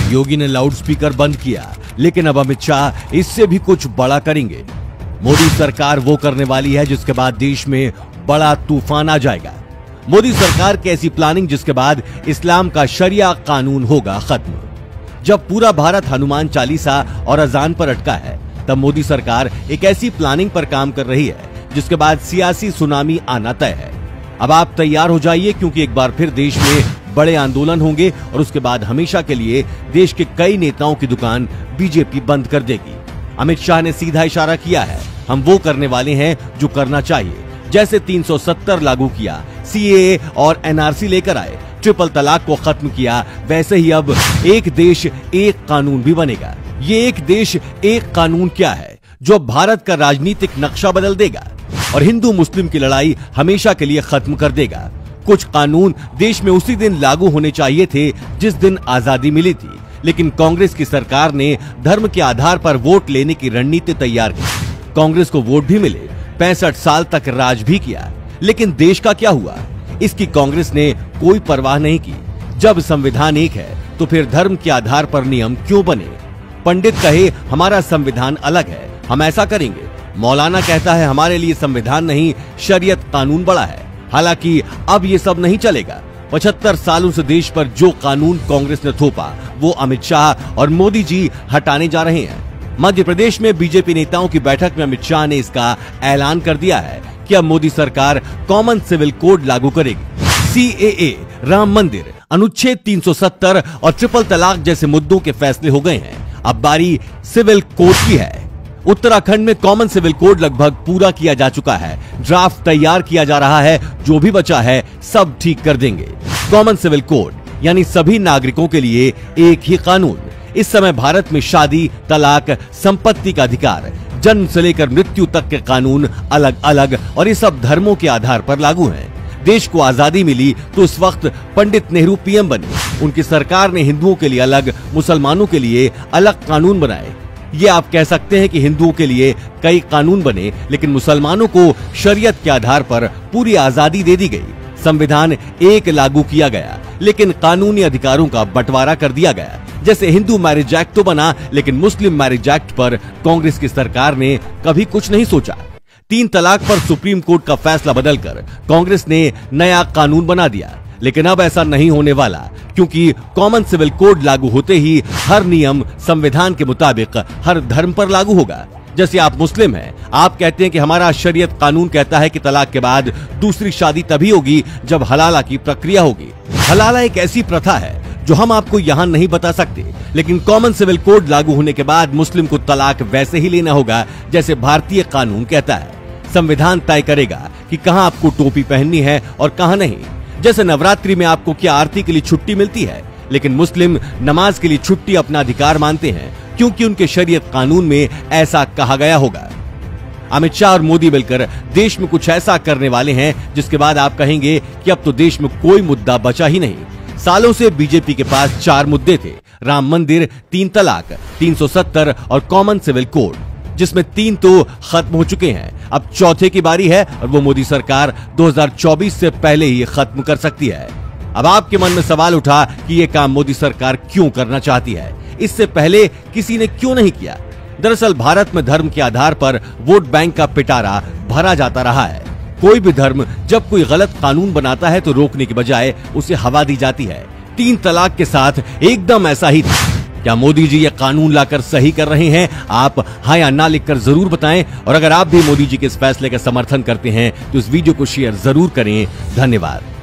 योगी ने लाउडस्पीकर बंद किया, लेकिन अब अमित शाह इससे भी कुछ बड़ा करेंगे। मोदी सरकार वो करने वाली है जिसके बाद देश में बड़ा तूफान आ जाएगा। मोदी सरकार की ऐसी प्लानिंग जिसके बाद इस्लाम का शरिया कानून होगा खत्म। जब पूरा भारत हनुमान चालीसा और अजान पर अटका है, तब मोदी सरकार एक ऐसी प्लानिंग पर काम कर रही है जिसके बाद सियासी सुनामी आना तय है। अब आप तैयार हो जाइए, क्योंकि एक बार फिर देश में बड़े आंदोलन होंगे और उसके बाद हमेशा के लिए देश के कई नेताओं की दुकान बीजेपी बंद कर देगी। अमित शाह ने सीधा इशारा किया है, हम वो करने वाले हैं जो करना चाहिए। जैसे 370 लागू किया, सीएए और एनआरसी लेकर आए, ट्रिपल तलाक को खत्म किया, वैसे ही अब एक देश एक कानून भी बनेगा। ये एक देश एक कानून क्या है जो भारत का राजनीतिक नक्शा बदल देगा और हिंदू मुस्लिम की लड़ाई हमेशा के लिए खत्म कर देगा। कुछ कानून देश में उसी दिन लागू होने चाहिए थे जिस दिन आजादी मिली थी, लेकिन कांग्रेस की सरकार ने धर्म के आधार पर वोट लेने की रणनीति तैयार की। कांग्रेस को वोट भी मिले, 65 साल तक राज भी किया, लेकिन देश का क्या हुआ, इसकी कांग्रेस ने कोई परवाह नहीं की। जब संविधान एक है तो फिर धर्म के आधार पर नियम क्यों बने? पंडित कहे हमारा संविधान अलग है, हम ऐसा करेंगे। मौलाना कहता है हमारे लिए संविधान नहीं, शरीयत कानून बड़ा है। हालांकि अब ये सब नहीं चलेगा। 75 सालों से देश पर जो कानून कांग्रेस ने थोपा, वो अमित शाह और मोदी जी हटाने जा रहे हैं। मध्य प्रदेश में बीजेपी नेताओं की बैठक में अमित शाह ने इसका ऐलान कर दिया है कि अब मोदी सरकार कॉमन सिविल कोड लागू करेगी। सीएए, राम मंदिर, अनुच्छेद 370 और ट्रिपल तलाक जैसे मुद्दों के फैसले हो गए हैं। अब बारी सिविल कोड की है। उत्तराखंड में कॉमन सिविल कोड लगभग पूरा किया जा चुका है। ड्राफ्ट तैयार किया जा रहा है, जो भी बचा है सब ठीक कर देंगे। कॉमन सिविल कोड यानी सभी नागरिकों के लिए एक ही कानून। इस समय भारत में शादी, तलाक, संपत्ति का अधिकार, जन्म से लेकर मृत्यु तक के कानून अलग अलग और ये सब धर्मों के आधार पर लागू हैं। देश को आजादी मिली तो उस वक्त पंडित नेहरू पीएम बने। उनकी सरकार ने हिंदुओं के लिए अलग, मुसलमानों के लिए अलग कानून बनाए। ये आप कह सकते हैं कि हिंदुओं के लिए कई कानून बने, लेकिन मुसलमानों को शरीयत के आधार पर पूरी आजादी दे दी गई। संविधान एक लागू किया गया, लेकिन कानूनी अधिकारों का बंटवारा कर दिया गया। जैसे हिंदू मैरिज एक्ट तो बना, लेकिन मुस्लिम मैरिज एक्ट पर कांग्रेस की सरकार ने कभी कुछ नहीं सोचा। 3 तलाक पर सुप्रीम कोर्ट का फैसला बदलकर कांग्रेस ने नया कानून बना दिया, लेकिन अब ऐसा नहीं होने वाला, क्योंकि कॉमन सिविल कोड लागू होते ही हर नियम संविधान के मुताबिक हर धर्म पर लागू होगा। जैसे आप मुस्लिम हैं, आप कहते हैं कि हमारा शरीयत कानून कहता है कि तलाक के बाद दूसरी शादी तभी होगी जब हलाला की प्रक्रिया होगी। हलाला एक ऐसी प्रथा है जो हम आपको यहाँ नहीं बता सकते, लेकिन कॉमन सिविल कोड लागू होने के बाद मुस्लिम को तलाक वैसे ही लेना होगा जैसे भारतीय कानून कहता है। संविधान तय करेगा कि कहां आपको टोपी पहननी है और कहां नहीं। जैसे नवरात्रि में आपको क्या आरती के लिए छुट्टी मिलती है, लेकिन मुस्लिम नमाज के लिए छुट्टी अपना अधिकार मानते हैं, क्योंकि उनके शरीयत कानून में ऐसा कहा गया होगा। अमित शाह और मोदी मिलकर देश में कुछ ऐसा करने वाले हैं जिसके बाद आप कहेंगे कि अब तो देश में कोई मुद्दा बचा ही नहीं। सालों से बीजेपी के पास 4 मुद्दे थे, राम मंदिर, 3 तलाक, 370 और कॉमन सिविल कोड, जिसमें 3 तो खत्म हो चुके हैं। अब चौथे की बारी है और वो मोदी सरकार 2024 से पहले ही खत्म कर सकती है। अब आपके मन में सवाल उठा कि ये काम मोदी सरकार क्यों करना चाहती है, इससे पहले किसी ने क्यों नहीं किया। दरअसल भारत में धर्म के आधार पर वोट बैंक का पिटारा भरा जाता रहा है। कोई भी धर्म जब कोई गलत कानून बनाता है तो रोकने की बजाय उसे हवा दी जाती है। 3 तलाक के साथ एकदम ऐसा ही था। क्या मोदी जी ये कानून लाकर सही कर रहे हैं? आप हाँ या ना लिखकर जरूर बताएं, और अगर आप भी मोदी जी के इस फैसले का समर्थन करते हैं तो इस वीडियो को शेयर जरूर करें। धन्यवाद।